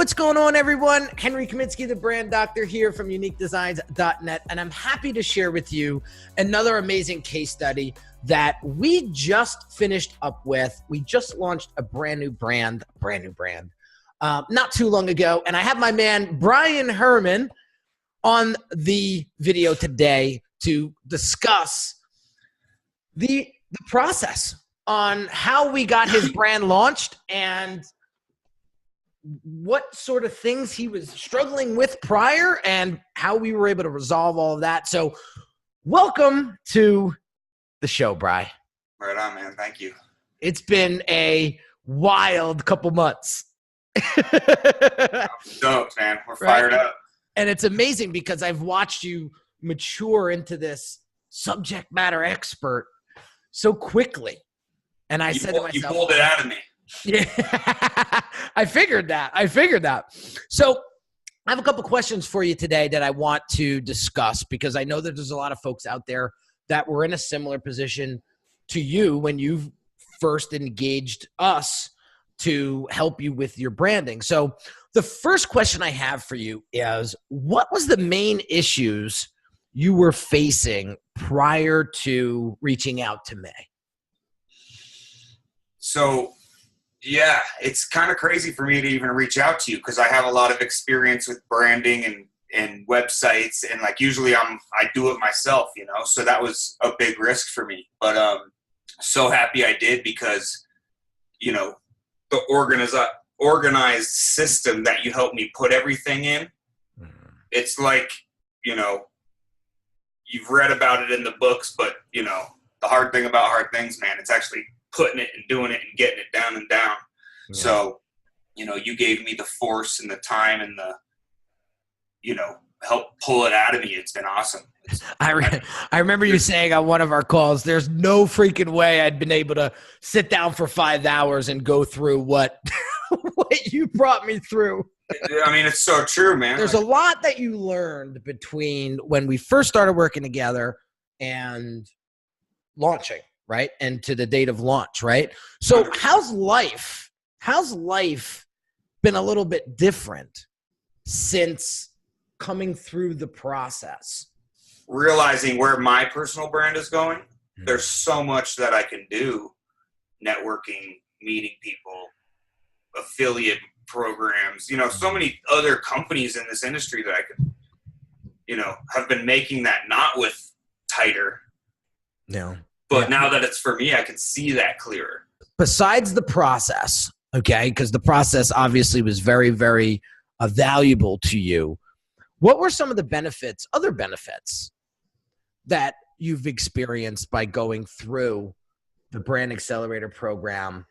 what's going on, everyone? Henry Kaminski, the brand doctor here from uniquedesignz.net, and I'm happy to share with you another amazing case study that we just finished up with. We just launched a brand new brand, not too long ago, and I have my man Brian Hermann on the video today to discuss the process on how we got his brand launched and what sort of things he was struggling with prior and how we were able to resolve all of that. So welcome to the show, Bri. Right on, man. Thank you. It's been a wild couple months. Stoked, man. We're fired up. And it's amazing because I've watched you mature into this subject matter expert so quickly. And I said to myself, you pulled it out of me. Yeah, I figured that. So I have a couple questions for you today that I want to discuss because I know that there's a lot of folks out there that were in a similar position to you when you first engaged us to help you with your branding. So the first question I have for you is, what was the main issues you were facing prior to reaching out to me? So, yeah, it's kind of crazy for me to even reach out to you because I have a lot of experience with branding and websites, and like usually I do it myself, you know, so that was a big risk for me. But so happy I did because, you know, the organized system that you helped me put everything in, it's like, you know, you've read about it in the books, but, you know, the hard thing about hard things, man, it's actually putting it and doing it and getting it down and down. Yeah. So, you know, you gave me the force and the time and the, you know, help pull it out of me. It's been awesome. I remember you saying on one of our calls, there's no freaking way I'd been able to sit down for 5 hours and go through what you brought me through. I mean, it's so true, man. There's a lot that you learned between when we first started working together and launching, right? And to the date of launch, right? So how's life been a little bit different since coming through the process? Realizing where my personal brand is going, there's so much that I can do, networking, meeting people, affiliate programs, you know, so many other companies in this industry that I could, you know, have been making that not with Tighter. No. But now that it's for me, I can see that clearer. Besides the process, okay, because the process obviously was very, very valuable to you. What were some of the other benefits that you've experienced by going through the Brand Accelerator program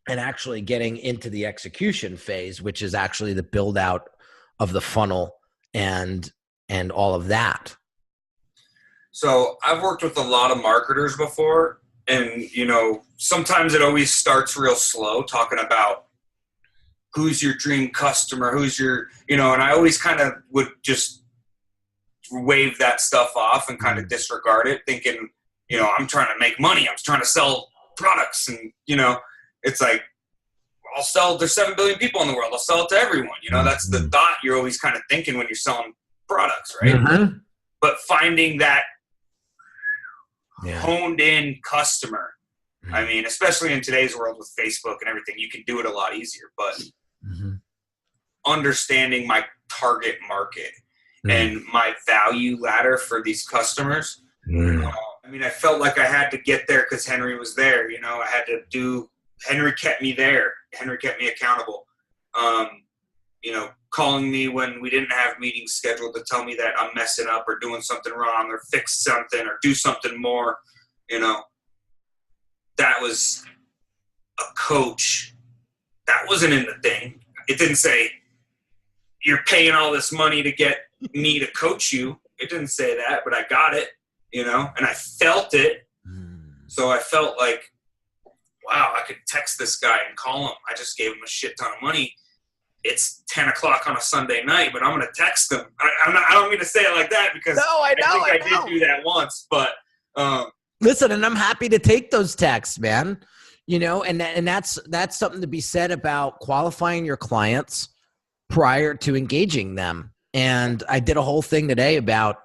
and actually getting into the execution phase, which is actually the build out of the funnel and all of that? So I've worked with a lot of marketers before, and, you know, sometimes it always starts real slow, talking about who's your dream customer, who's your, you know, and I always kind of would just wave that stuff off and kind of disregard it, thinking, you know, I'm trying to make money. I'm trying to sell products. And, you know, it's like, there's 7 billion people in the world. I'll sell it to everyone. You know, that's the thought you're always kind of thinking when you're selling products, right? Mm-hmm. But finding that honed in customer, I mean, especially in today's world with Facebook and everything, you can do it a lot easier, but understanding my target market and my value ladder for these customers. I mean, I felt like I had to get there because Henry was there, you know, Henry kept me there. Henry kept me accountable. You know, calling me when we didn't have meetings scheduled to tell me that I'm messing up or doing something wrong or fix something or do something more, you know. That was a coach. That wasn't in the thing. It didn't say, you're paying all this money to get me to coach you. It didn't say that, but I got it, you know, and I felt it. So I felt like, wow, I could text this guy and call him. I just gave him a shit ton of money. It's 10 o'clock on a Sunday night, but I'm going to text him. I don't mean to say it like that because I did do that once, but listen, and I'm happy to take those texts, man. You know, and that's something to be said about qualifying your clients prior to engaging them. And I did a whole thing today about,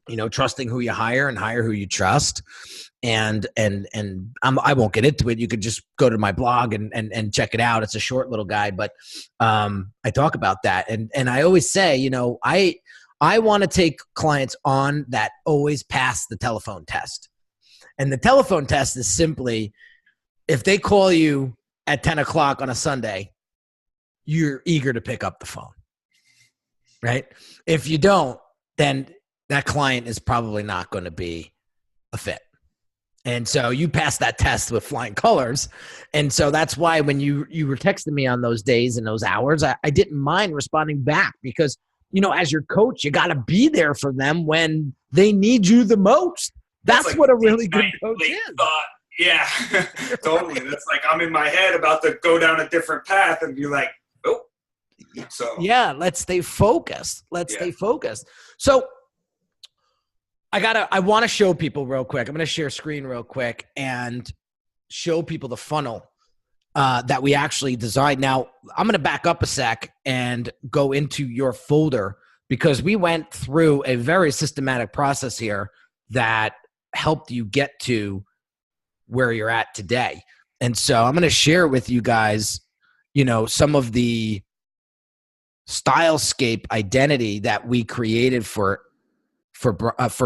you know, trusting who you hire and hire who you trust. And I won't get into it. You could just go to my blog and check it out. It's a short little guide, but I talk about that. And I always say, you know, I want to take clients on that always pass the telephone test. And the telephone test is simply, if they call you at 10 o'clock on a Sunday, you're eager to pick up the phone, right? If you don't, then that client is probably not going to be a fit. And so you pass that test with flying colors. And so that's why when you were texting me on those days and those hours, I didn't mind responding back, because, you know, as your coach, you got to be there for them when they need you the most. That's like what a really good coach is. Yeah, totally. That's like, I'm in my head about to go down a different path and be like, oh. So yeah, let's stay focused. Stay focused. So I want to show people real quick. I'm going to share screen real quick and show people the funnel that we actually designed. Now, I'm going to back up a sec and go into your folder, because we went through a very systematic process here that helped you get to where you're at today. And so I'm going to share with you guys, you know, some of the stylescape identity that we created for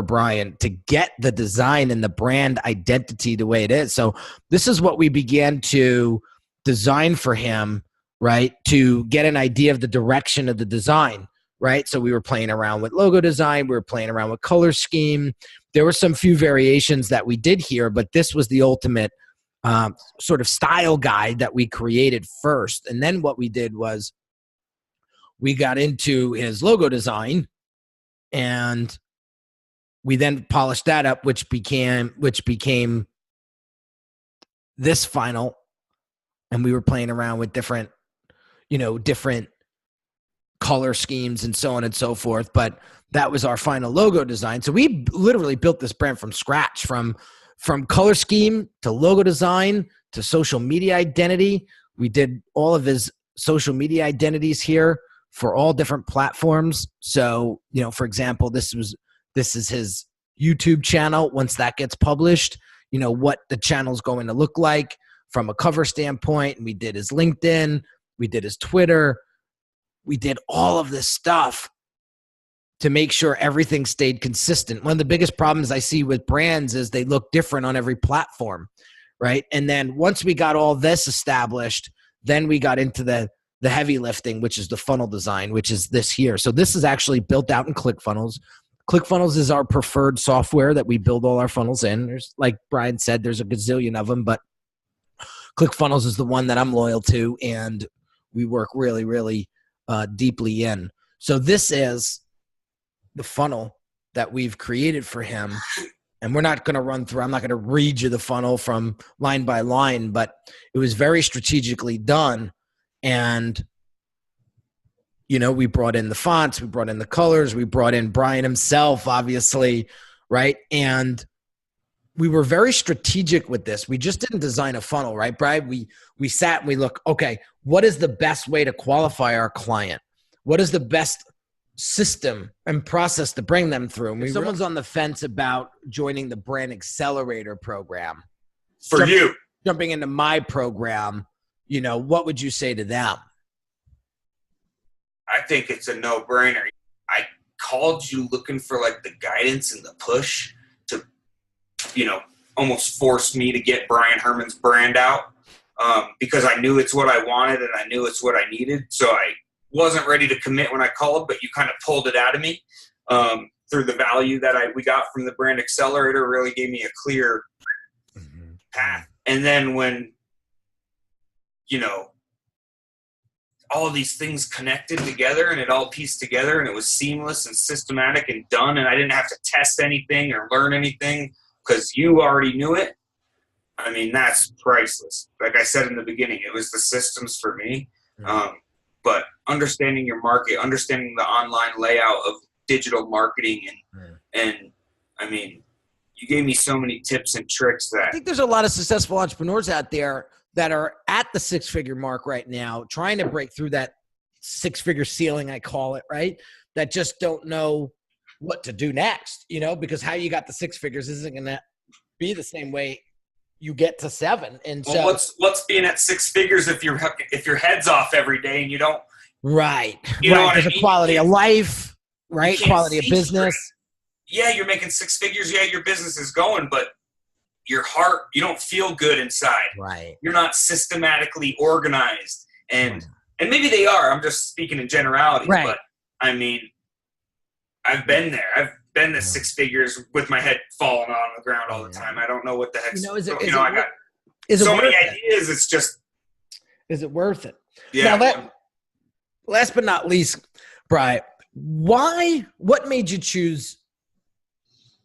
Brian to get the design and the brand identity the way it is. So this is what we began to design for him, right? To get an idea of the direction of the design, right? So we were playing around with logo design. We were playing around with color scheme. There were some few variations that we did here, but this was the ultimate sort of style guide that we created first. And then what we did was we got into his logo design, and we then polished that up, which became this final. And we were playing around with different color schemes and so on and so forth. But that was our final logo design. So we literally built this brand from scratch, from color scheme to logo design to social media identity. We did all of his social media identities here for all different platforms. So, you know, for example, this is his YouTube channel. Once that gets published, you know, what the channel's going to look like from a cover standpoint. And we did his LinkedIn, we did his Twitter, we did all of this stuff to make sure everything stayed consistent. One of the biggest problems I see with brands is they look different on every platform, right? And then once we got all this established, then we got into the heavy lifting, which is the funnel design, which is this here. So this is actually built out in ClickFunnels. ClickFunnels is our preferred software that we build all our funnels in. There's, like Brian said, there's a gazillion of them, but ClickFunnels is the one that I'm loyal to, and we work really, really deeply in. So this is the funnel that we've created for him. And we're not going to run through, I'm not going to read you the funnel from line by line, but it was very strategically done. And, you know, we brought in the fonts, we brought in the colors, we brought in Brian himself, obviously, right? And we were very strategic with this. We just didn't design a funnel, right, Brian? We sat and we looked, okay, what is the best way to qualify our client? What is the best system and process to bring them through? If someone's on the fence about joining the Brand Accelerator program, jumping into my program, you know, what would you say to them? I think it's a no-brainer. I called you looking for like the guidance and the push to, you know, almost force me to get Brian Hermann's brand out, because I knew it's what I wanted and I knew it's what I needed. So I wasn't ready to commit when I called, but you kind of pulled it out of me through the value that we got from the Brand Accelerator. Really gave me a clear path. And then when, you know, all of these things connected together and it all pieced together and it was seamless and systematic and done, and I didn't have to test anything or learn anything because you already knew it. I mean, that's priceless. Like I said in the beginning, it was the systems for me. But understanding your market, understanding the online layout of digital marketing and I mean, you gave me so many tips and tricks that I think there's a lot of successful entrepreneurs out there that are at the 6-figure mark right now, trying to break through that 6-figure ceiling, I call it, right? That just don't know what to do next, you know, because how you got the 6 figures isn't going to be the same way you get to 7. And well, so what's being at 6 figures if your head's off every day and you don't, right. You know what There's I a mean? quality of life, right? Quality of business. Yeah, you're making 6 figures. Yeah, your business is going, but your heart, you don't feel good inside. Right. You're not systematically organized. And maybe they are. I'm just speaking in generalities. Right. But, I mean, I've been there. I've been to 6 figures with my head falling on the ground all the time. I don't know what the heck's I got so many ideas. It's just. Is it worth it? Yeah. Now, last but not least, Brian, what made you choose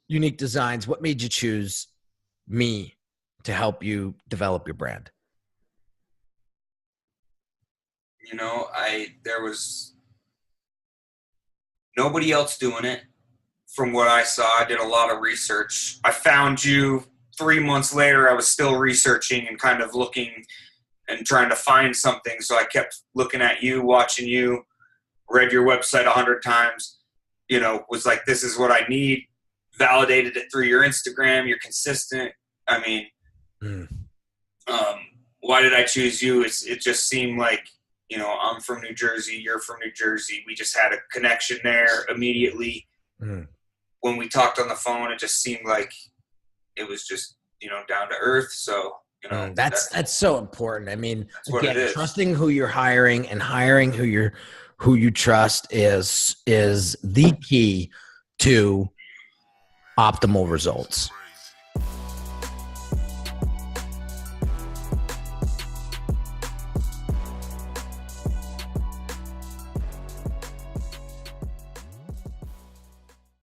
Unique Designz? What made you choose me to help you develop your brand? You know, there was nobody else doing it. From what I saw, I did a lot of research. I found you 3 months later. I was still researching and kind of looking and trying to find something. So I kept looking at you, watching you, read your website 100 times, you know, was like, this is what I need. Validated it through your Instagram. You're consistent. I mean, why did I choose you? It just seemed like, you know, I'm from New Jersey. You're from New Jersey. We just had a connection there immediately. When we talked on the phone, it just seemed like it was just, you know, down to earth. So, you know, that's so important. I mean, that's what it is. Trusting who you're hiring and hiring who you trust is the key to optimal results.